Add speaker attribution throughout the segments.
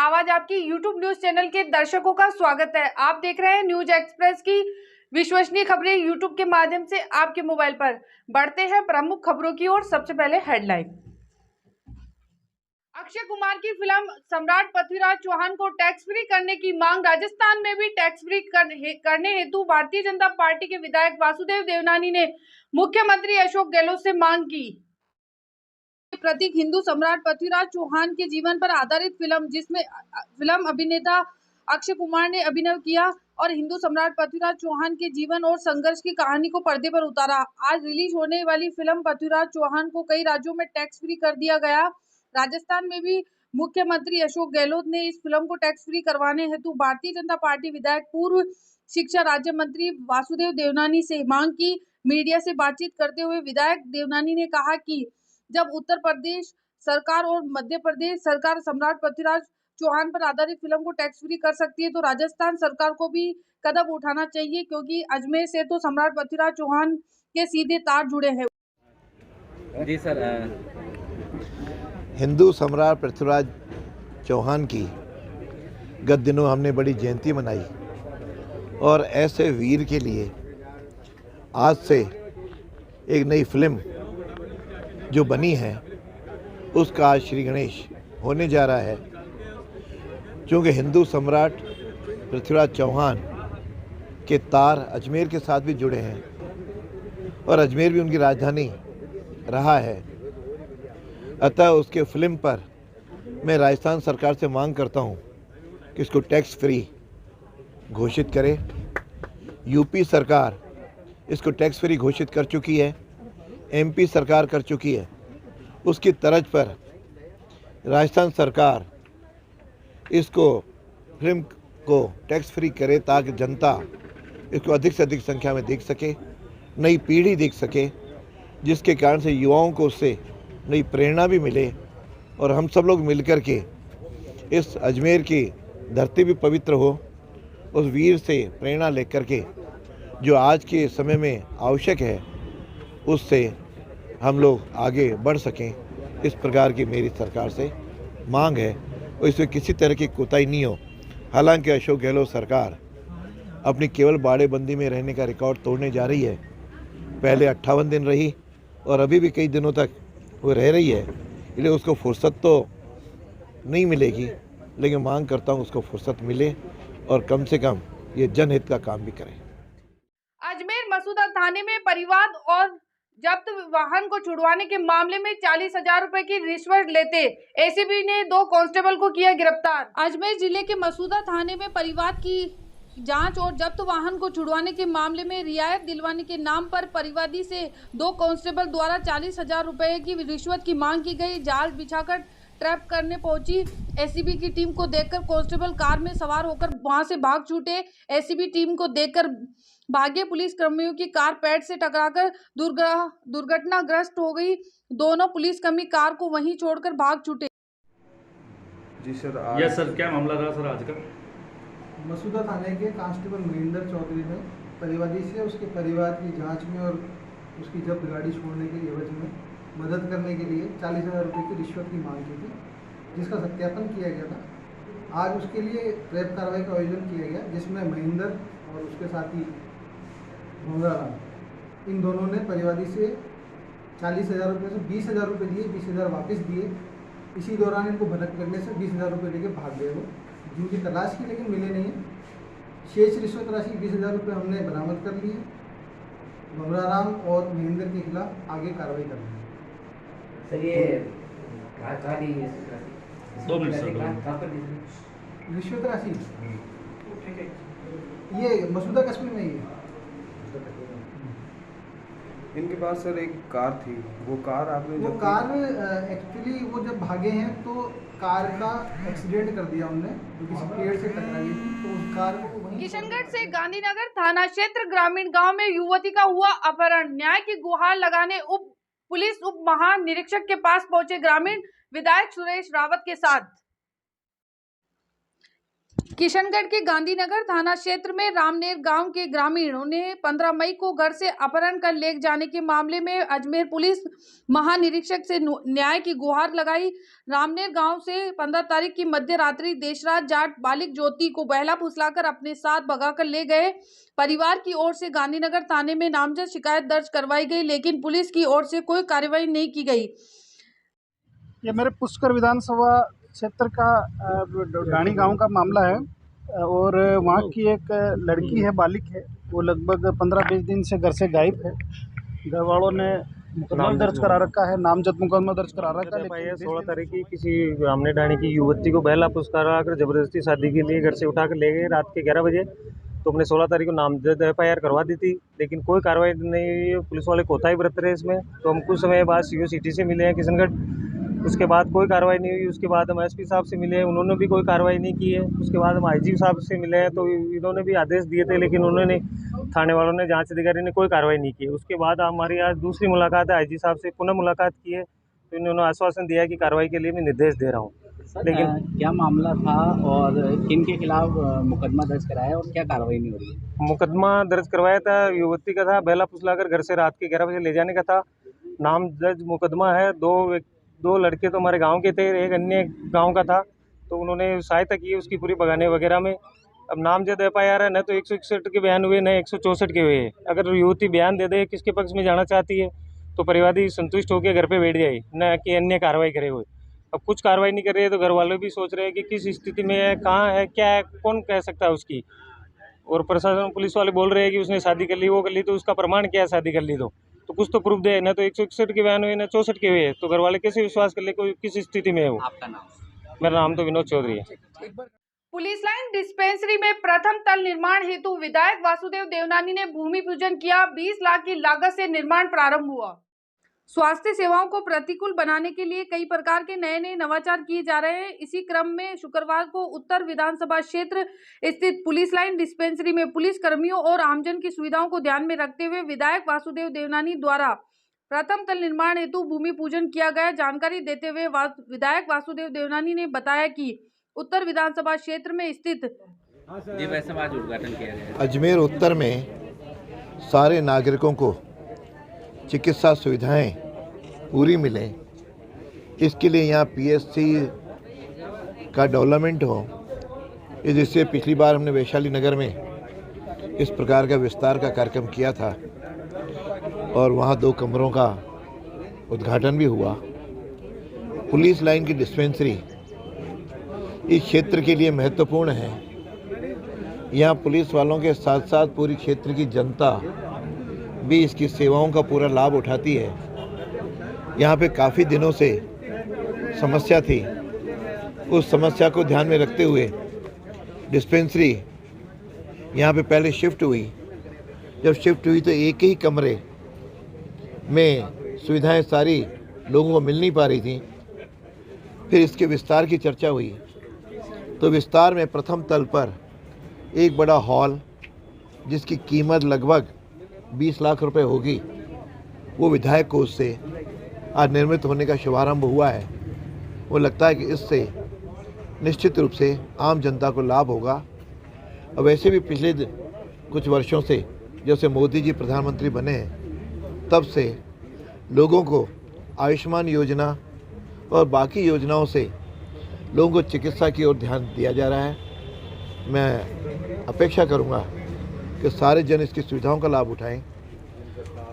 Speaker 1: आवाज आपकी YouTube news channel के दर्शकों का स्वागत है। आप देख रहे हैं न्यूज एक्सप्रेस की विश्वसनीय खबरें यूट्यूब के माध्यम से आपके मोबाइल पर। बढ़ते हैं प्रमुख खबरों की ओर। सबसे पहले हेडलाइन। अक्षय कुमार की फिल्म सम्राट पृथ्वीराज चौहान को टैक्स फ्री करने की मांग। राजस्थान में भी टैक्स फ्री करने हेतु भारतीय जनता पार्टी के विधायक वासुदेव देवनानी ने मुख्यमंत्री अशोक गहलोत से मांग की। प्रतीक हिंदू सम्राट पृथ्वीराज चौहान के जीवन पर आधारित फिल्म, जिसमें फिल्म अभिनेता अक्षय कुमार ने अभिनय किया और हिंदू सम्राट पृथ्वीराज चौहान के जीवन और संघर्ष की कहानी को पर्दे पर उतारा। आज रिलीज होने वाली फिल्म पृथ्वीराज चौहान को कई राज्यों में टैक्स फ्री कर दिया गया। राजस्थान में भी मुख्यमंत्री अशोक गहलोत ने इस फिल्म को टैक्स फ्री करवाने हेतु भारतीय जनता पार्टी विधायक पूर्व शिक्षा राज्य मंत्री वासुदेव देवनानी से मांग की। मीडिया से बातचीत करते हुए विधायक देवनानी ने कहा कि जब उत्तर प्रदेश सरकार और मध्य प्रदेश सरकार सम्राट पृथ्वीराज चौहान पर आधारित फिल्म को टैक्स फ्री कर सकती है, तो राजस्थान सरकार को भी कदम उठाना चाहिए, क्योंकि अजमेर से तो सम्राट पृथ्वीराज चौहान के सीधे तार जुड़े हैं।
Speaker 2: जी सर,
Speaker 3: हिंदू सम्राट पृथ्वीराज चौहान की गत दिनों हमने बड़ी जयंती मनाई और ऐसे वीर के लिए आज से एक नई फिल्म जो बनी है उसका आज श्री गणेश होने जा रहा है। क्योंकि हिंदू सम्राट पृथ्वीराज चौहान के तार अजमेर के साथ भी जुड़े हैं और अजमेर भी उनकी राजधानी रहा है। अतः उसके फिल्म पर मैं राजस्थान सरकार से मांग करता हूं कि इसको टैक्स फ्री घोषित करे। यूपी सरकार इसको टैक्स फ्री घोषित कर चुकी है, एमपी सरकार कर चुकी है। उसकी तर्ज पर राजस्थान सरकार इसको फिल्म को टैक्स फ्री करे ताकि जनता इसको अधिक से अधिक संख्या में देख सके, नई पीढ़ी देख सके, जिसके कारण से युवाओं को उससे नई प्रेरणा भी मिले और हम सब लोग मिलकर के इस अजमेर की धरती भी पवित्र हो। उस वीर से प्रेरणा लेकर के जो आज के समय में आवश्यक है उससे हम लोग आगे बढ़ सकें। इस प्रकार की मेरी सरकार से मांग है और इसमें किसी तरह की कोताही नहीं हो। हालांकि अशोक गहलोत सरकार अपनी केवल बाड़ेबंदी में रहने का रिकॉर्ड तोड़ने जा रही है। पहले 58 दिन रही और अभी भी कई दिनों तक वो रह रही है, इसलिए उसको फुर्सत तो नहीं मिलेगी, लेकिन मांग करता हूँ उसको फुर्सत मिले और कम से कम ये जनहित का काम भी करें।
Speaker 1: अजमेर मसूदा थाने में परिवाद और जब्त वाहन को छुड़वाने के मामले में 40,000 रुपए की रिश्वत लेते एसीबी ने 2 कांस्टेबल को किया गिरफ्तार। अजमेर जिले के मसूदा थाने में परिवाद की जांच और जब्त वाहन को छुड़वाने के मामले में रियायत दिलवाने के नाम पर परिवादी से 2 कांस्टेबल द्वारा 40,000 रुपए की रिश्वत की मांग की गई। जाल बिछाकर ट्रैप करने पहुंची एसीबी की टीम को देखकर कांस्टेबल कार में सवार होकर वहां से भाग छूटे। एसीबी टीम को देखकर भागे पुलिस कर्मियों की कार पेड़ से टकराकर दुर्घटनाग्रस्त हो गई। दोनों पुलिसकर्मी कार को वहीं छोड़कर भाग छूटे।
Speaker 4: जी सर,
Speaker 2: यस सर, क्या मामला रहा सर आज का?
Speaker 4: मसूदा थाने के कांस्टेबल महेंद्र चौधरी ने परिवादी से उसके परिवार की जांच में और उसकी जब्त गाड़ी छोड़ने के एवज में मदद करने के लिए 40,000 रुपये की रिश्वत की मांग की थी, जिसका सत्यापन किया गया था। आज उसके लिए ट्रैप कार्रवाई का आयोजन किया गया, जिसमें महेंद्र और उसके साथी भंवरा इन दोनों ने परिवादी से 40,000 रुपये से 20,000 रुपये लिए, 20,000 वापस दिए। इसी दौरान इनको भनक लगने से 20,000 रुपये लेके भाग गए वो, जिनकी तलाश की लेकिन मिले नहीं है। शेष रिश्वत राशि 20,000 रुपये हमने बरामद कर ली है। भंवरा और महेंद्र के खिलाफ आगे कार्रवाई कर रहे हैं।
Speaker 5: सर ये
Speaker 4: रिश्वत राशि ये मसूदा कस्बे में ही है।
Speaker 6: इनके पास सर एक कार थी, वो कार आपने
Speaker 4: वो कार एक्चुअली वो जब भागे हैं तो कार का एक्सीडेंट कर दिया उनने, जो किसी पेड़ से टकरा गई थी, तो उस कार को
Speaker 1: किशनगढ़ से गांधीनगर थाना क्षेत्र ग्रामीण गांव में युवती का हुआ अपहरण। न्याय की गुहार लगाने पुलिस उप महानिरीक्षक के पास पहुंचे ग्रामीण विधायक सुरेश रावत के साथ। किशनगढ़ के गांधीनगर थाना क्षेत्र में रामनेर गांव के ग्रामीणों ने 15 मई को घर से अपहरण कर ले जाने के मामले में अजमेर पुलिस महानिरीक्षक से न्याय की गुहार लगाई। रामनेर गांव से 15 तारीख की मध्य रात्रि देशराज जाट बालिक ज्योति को बहला फुसलाकर अपने साथ भगाकर ले गए। परिवार की ओर से गांधीनगर थाने में नामजद शिकायत दर्ज करवाई गई, लेकिन पुलिस की ओर से कोई कार्रवाई नहीं की गई।
Speaker 5: ये मेरे पुष्कर विधानसभा क्षेत्र का डाणी गांव का मामला है और वहाँ की एक लड़की है, बालिक है, वो लगभग 15-20 दिन से घर से गायब है। घर वालों ने मुकदमा दर्ज करा रखा है, नामजद मुकदमा दर्ज करा रखा है।
Speaker 7: 16 तारीख की किसी रामनेर डाणी की युवती को बहला पुरस्कार कर जबरदस्ती शादी के लिए घर से उठा कर ले गए रात के 11 बजे। तो हमने 16 तारीख को नामजद FIR करवा दी थी, लेकिन कोई कार्रवाई नहीं हुई। पुलिस वाले कोताही बरत रहे इसमें। तो हम कुछ समय बाद CO सिटी से मिले हैं किशनगढ़, उसके बाद कोई कार्रवाई नहीं हुई। उसके बाद हम SP साहब से मिले हैं, उन्होंने भी कोई कार्रवाई नहीं की है। उसके बाद हम IG साहब से मिले हैं, तो इन्होंने भी आदेश दिए थे, लेकिन उन्होंने थाने वालों ने, जांच अधिकारी ने कोई कार्रवाई नहीं की। उसके बाद हमारी आज दूसरी मुलाकात है, IG साहब से पुनः मुलाकात की है, तो इन्होंने आश्वासन दिया है कि कार्रवाई के लिए मैं निर्देश दे रहा हूँ।
Speaker 8: लेकिन क्या मामला था और किन के खिलाफ मुकदमा दर्ज कराया और क्या कार्रवाई नहीं हो रही है?
Speaker 7: मुकदमा दर्ज करवाया था, युवती का था, बहला फुसलाकर घर से रात के 11 बजे ले जाने का था। नामजद मुकदमा है। दो लड़के तो हमारे गांव के थे, एक अन्य गांव का था, तो उन्होंने सहायता की उसकी पूरी भगाने वगैरह में। अब नामजद FIR है, न तो 161 के बयान हुए, न 164 के हुए। अगर युवती बयान दे दे किसके पक्ष में जाना चाहती है तो परिवादी संतुष्ट होकर घर पे बैठ जाए, न कि अन्य कार्रवाई करे हुए। अब कुछ कार्रवाई नहीं कर रही है, तो घर वाले भी सोच रहे हैं कि किस स्थिति में है, कहाँ है, क्या है, कौन कह सकता है उसकी। और प्रशासन पुलिस वाले बोल रहे हैं कि उसने शादी कर ली, वो कर ली, तो उसका प्रमाण क्या है? शादी कर ली तो कुछ तो प्रूफ दे। न तो 161 के बयान हुए, न 64 के हुए, तो घर वाले कैसे विश्वास कर ले कोई किस स्थिति में है वो।
Speaker 8: आपका नाम?
Speaker 7: मेरा नाम तो विनोद चौधरी है।
Speaker 1: पुलिस लाइन डिस्पेंसरी में प्रथम तल निर्माण हेतु विधायक वासुदेव देवनानी ने भूमि पूजन किया। 20 लाख की लागत से निर्माण प्रारंभ हुआ। स्वास्थ्य सेवाओं को प्रतिकूल बनाने के लिए कई प्रकार के नए नवाचार किए जा रहे हैं। इसी क्रम में शुक्रवार को उत्तर विधानसभा क्षेत्र स्थित पुलिस लाइन डिस्पेंसरी में पुलिस कर्मियों और आमजन की सुविधाओं को ध्यान में रखते हुए विधायक वासुदेव देवनानी द्वारा प्रथम तल निर्माण हेतु भूमि पूजन किया गया। जानकारी देते हुए विधायक वासुदेव देवनानी ने बताया कि उत्तर विधानसभा क्षेत्र में स्थित
Speaker 8: उद्घाटन किया गया।
Speaker 3: अजमेर उत्तर में सारे नागरिकों को चिकित्सा सुविधाएं पूरी मिलें, इसके लिए यहाँ PSC का डेवलपमेंट हो। जिससे पिछली बार हमने वैशाली नगर में इस प्रकार का विस्तार का कार्यक्रम किया था और वहाँ 2 कमरों का उद्घाटन भी हुआ। पुलिस लाइन की डिस्पेंसरी इस क्षेत्र के लिए महत्वपूर्ण है। यहाँ पुलिस वालों के साथ साथ पूरी क्षेत्र की जनता भी इसकी सेवाओं का पूरा लाभ उठाती है। यहाँ पे काफ़ी दिनों से समस्या थी, उस समस्या को ध्यान में रखते हुए डिस्पेंसरी यहाँ पे पहले शिफ्ट हुई। जब शिफ्ट हुई तो एक ही कमरे में सुविधाएं सारी लोगों को मिल नहीं पा रही थी। फिर इसके विस्तार की चर्चा हुई, तो विस्तार में प्रथम तल पर एक बड़ा हॉल जिसकी कीमत लगभग 20 लाख रुपए होगी, वो विधायक कोष से आज निर्मित होने का शुभारंभ हुआ है। वो लगता है कि इससे निश्चित रूप से आम जनता को लाभ होगा। और वैसे भी पिछले कुछ वर्षों से जब से मोदी जी प्रधानमंत्री बने हैं, तब से लोगों को आयुष्मान योजना और बाकी योजनाओं से लोगों को चिकित्सा की ओर ध्यान दिया जा रहा है। मैं अपेक्षा करूंगा कि सारे जन इसकी सुविधाओं का लाभ उठाएं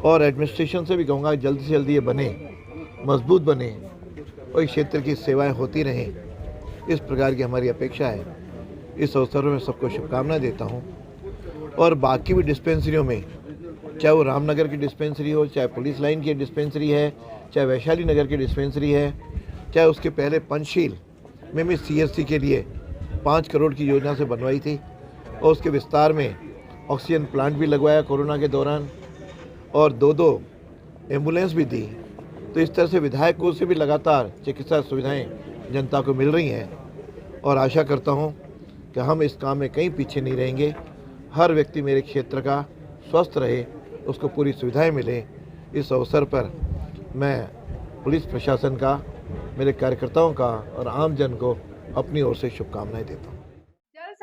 Speaker 3: और एडमिनिस्ट्रेशन से भी कहूँगा जल्दी से जल्दी ये बने, मजबूत बने और इस क्षेत्र की सेवाएं होती रहें। इस प्रकार की हमारी अपेक्षा है। इस अवसर में सबको शुभकामनाएं देता हूं। और बाकी भी डिस्पेंसरियों में, चाहे वो रामनगर की डिस्पेंसरी हो, चाहे पुलिस लाइन की डिस्पेंसरी है, चाहे वैशाली नगर की डिस्पेंसरी है, चाहे उसके पहले पंचशील में भी CSC के लिए 5 करोड़ की योजना से बनवाई थी और उसके विस्तार में ऑक्सीजन प्लांट भी लगवाया कोरोना के दौरान और 2 एम्बुलेंस भी दी। तो इस तरह से विधायक कोष से भी लगातार चिकित्सा सुविधाएं जनता को मिल रही हैं और आशा करता हूं कि हम इस काम में कहीं पीछे नहीं रहेंगे। हर व्यक्ति मेरे क्षेत्र का स्वस्थ रहे, उसको पूरी सुविधाएं मिले। इस अवसर पर मैं पुलिस प्रशासन का, मेरे कार्यकर्ताओं का और आम जन को अपनी ओर से शुभकामनाएं देता हूं।
Speaker 1: जल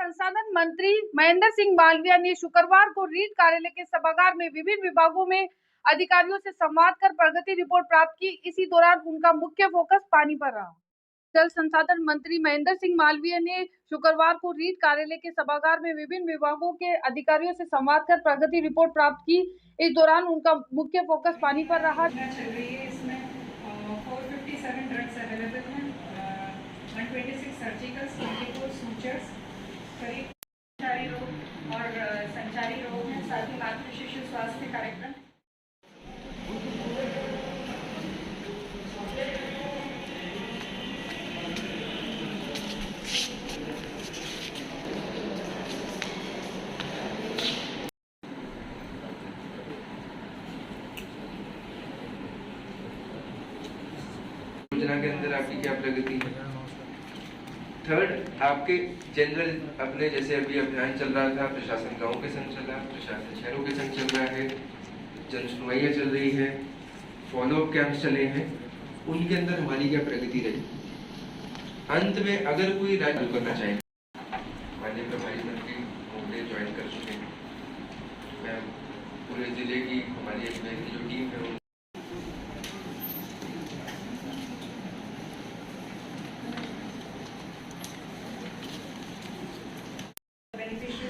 Speaker 1: मंत्री महेंद्र सिंह मालविया ने शुक्रवार को रीट कार्यालय के सभागार में विभिन्न विभागों में अधिकारियों से संवाद कर प्रगति रिपोर्ट प्राप्त की। इसी दौरान उनका मुख्य फोकस पानी पर रहा। जल संसाधन मंत्री महेंद्र सिंह मालविया ने शुक्रवार को रीट कार्यालय के सभागार में विभिन्न विभागों के अधिकारियों से संवाद कर प्रगति रिपोर्ट प्राप्त की। इस दौरान उनका मुख्य फोकस पानी पर रहा।
Speaker 9: चल रही है, इसमें 457 ड्रग्स अवेलेबल हैं, 126 सर्जिकल्स, 24 सूचर्स, करीब संचारी रोग और संचारी रोग हैं, साथ ही मातृ शिशु स्वास्थ्य कार्यक्रम।
Speaker 6: योजना के अंदर आपकी क्या प्रगति है। थर्ड, आपके जनरल अपने जैसे अभी अभियान चल रहा था, प्रशासन गाँव के संग चल रहा है, प्रशासन शहरों के संग चल रहा है, जन सुनवाइयाँ चल रही है, फॉलोअप कैंप्स चले हैं, उनके अंदर हमारी क्या प्रगति रही। अंत में अगर कोई राज्य करना चाहे, माननीय प्रभारी मंत्री मोदी ज्वाइन कर चुके हैं, मैं पूरे जिले की हमारी अजमेर की जो टीम है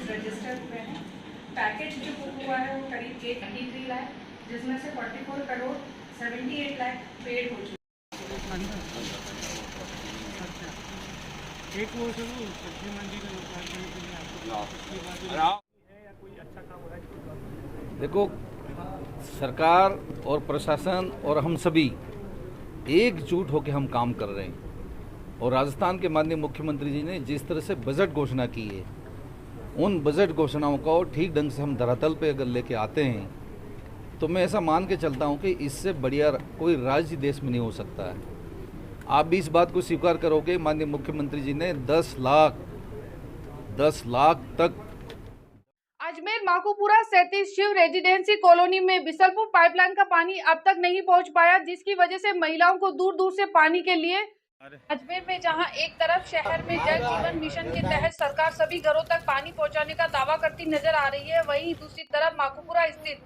Speaker 9: रजिस्टर हुए हैं। पैकेज जो बुक हुआ है वो करीब 83 लाख, जिसमें से 44 करोड़ 78 लाख पेड हो चुके।
Speaker 10: देखो, सरकार और प्रशासन और हम सभी एकजुट होकर हम काम कर रहे हैं और राजस्थान के माननीय मुख्यमंत्री जी ने जिस तरह से बजट घोषणा की है, उन बजट घोषणाओं को ठीक ढंग से हम धरातल पे अगर लेके आते हैं तो मैं ऐसा मान के चलता हूं कि इससे बढ़िया कोई राज्य देश में नहीं हो सकता है। आप भी इस बात को स्वीकार करोगे, माननीय मुख्यमंत्री जी ने 10 लाख तक।
Speaker 1: अजमेर माकूपुरा 37 शिव रेजिडेंसी कॉलोनी में बिसलपुर पाइपलाइन का पानी अब तक नहीं पहुंच पाया, जिसकी वजह से महिलाओं को दूर दूर से पानी के लिए अजमेर में जहां एक तरफ शहर में जल जीवन मिशन के तहत सरकार सभी घरों तक पानी पहुंचाने का दावा करती नजर आ रही है, वहीं दूसरी तरफ माकूपुरा स्थित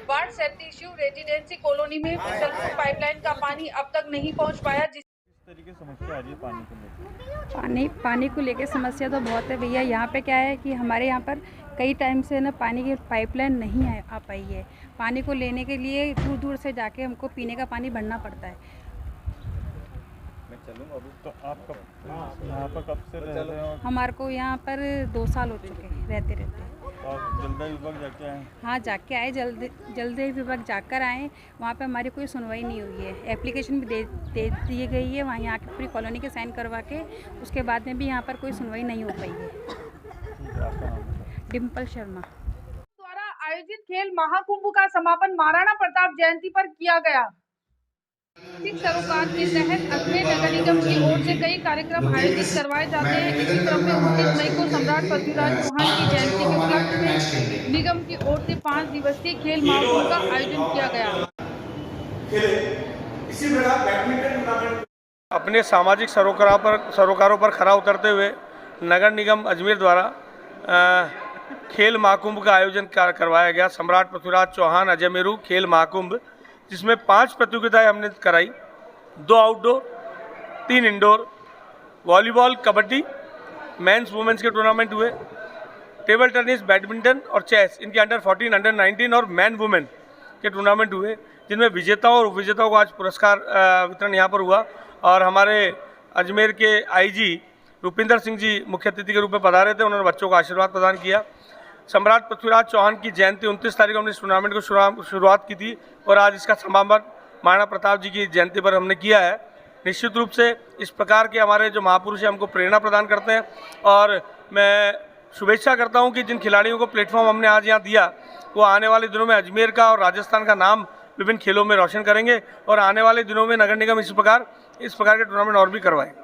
Speaker 1: वार्ड 37 शिव रेजिडेंसी कॉलोनी में बिसलपुर पाइपलाइन का पानी अब तक नहीं पहुंच पाया। जिस
Speaker 7: तरीके से समस्या आ रही है
Speaker 11: पानी को लेकर समस्या तो बहुत है भैया। यहाँ पे क्या है कि हमारे यहाँ पर कई टाइम से ना पानी की पाइपलाइन नहीं आ पाई है। पानी को लेने के लिए दूर दूर से जाके हमको पीने का पानी भरना पड़ता है।
Speaker 7: तो आप कब यहाँ पर कब से रह रहे हो?
Speaker 11: हमारे को यहाँ पर 2 साल हो चुके हैं रहते।
Speaker 7: और जलदाय विभाग जाके आए?
Speaker 11: हाँ, जाके आए, जलदाय विभाग जाकर आए। वहाँ पे हमारी कोई सुनवाई नहीं हुई है। एप्लीकेशन भी दे दी गई है वहाँ, यहाँ की पूरी कॉलोनी के साइन करवा के, उसके बाद में भी यहाँ पर कोई सुनवाई नहीं हो पाई है। डिम्पल शर्मा
Speaker 1: द्वारा आयोजित खेल महाकुंभ का समापन महाराणा प्रताप जयंती पर किया गया। सरोकार के तहत अजमेर नगर निगम की ओर से कई कार्यक्रम आयोजित करवाए जाते हैं। इसी क्रम में 29 मई को सम्राट पृथ्वीराज चौहान की जयंती के उपलक्ष्य में निगम की ओर से 5 दिवसीय खेल महाकुंभ का आयोजन किया गया।
Speaker 7: अपने सामाजिक सरोकारों पर खरा उतरते हुए नगर निगम अजमेर द्वारा खेल महाकुंभ का आयोजन करवाया गया। सम्राट पृथ्वीराज चौहान अजमेरू खेल महाकुंभ, जिसमें 5 प्रतियोगिताएं हमने कराई, 2 outdoor, 3 indoor, volleyball, kabaddi, men's women's के टूर्नामेंट हुए, टेबल टेनिस, बैडमिंटन और चेस, इनके अंडर 14, अंडर 19 और मैन वुमेन के टूर्नामेंट हुए, जिनमें विजेताओं और उपविजेताओं को आज पुरस्कार वितरण यहाँ पर हुआ। और हमारे अजमेर के आईजी रुपिंदर सिंह जी मुख्य अतिथि के रूप में पधारे थे, उन्होंने बच्चों को आशीर्वाद प्रदान किया। सम्राट पृथ्वीराज चौहान की जयंती 29 तारीख को हमने इस टूर्नामेंट को शुरुआत की थी और आज इसका समापन महाराणा प्रताप जी की जयंती पर हमने किया है। निश्चित रूप से इस प्रकार के हमारे जो महापुरुष हैं हमको प्रेरणा प्रदान करते हैं और मैं शुभेच्छा करता हूं कि जिन खिलाड़ियों को प्लेटफॉर्म हमने आज यहाँ दिया वो आने वाले दिनों में अजमेर का और राजस्थान का नाम विभिन्न खेलों में रोशन करेंगे और आने वाले दिनों में नगर निगम इस प्रकार के टूर्नामेंट और भी करवाएगा।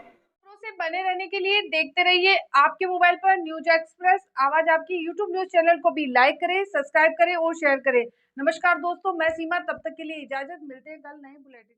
Speaker 1: से बने रहने के लिए देखते रहिए आपके मोबाइल पर न्यूज एक्सप्रेस आवाज आपकी यूट्यूब न्यूज चैनल को भी लाइक करें, सब्सक्राइब करें और शेयर करें। नमस्कार दोस्तों, मैं सीमा, तब तक के लिए इजाजत, मिलते हैं कल नए बुलेटिन।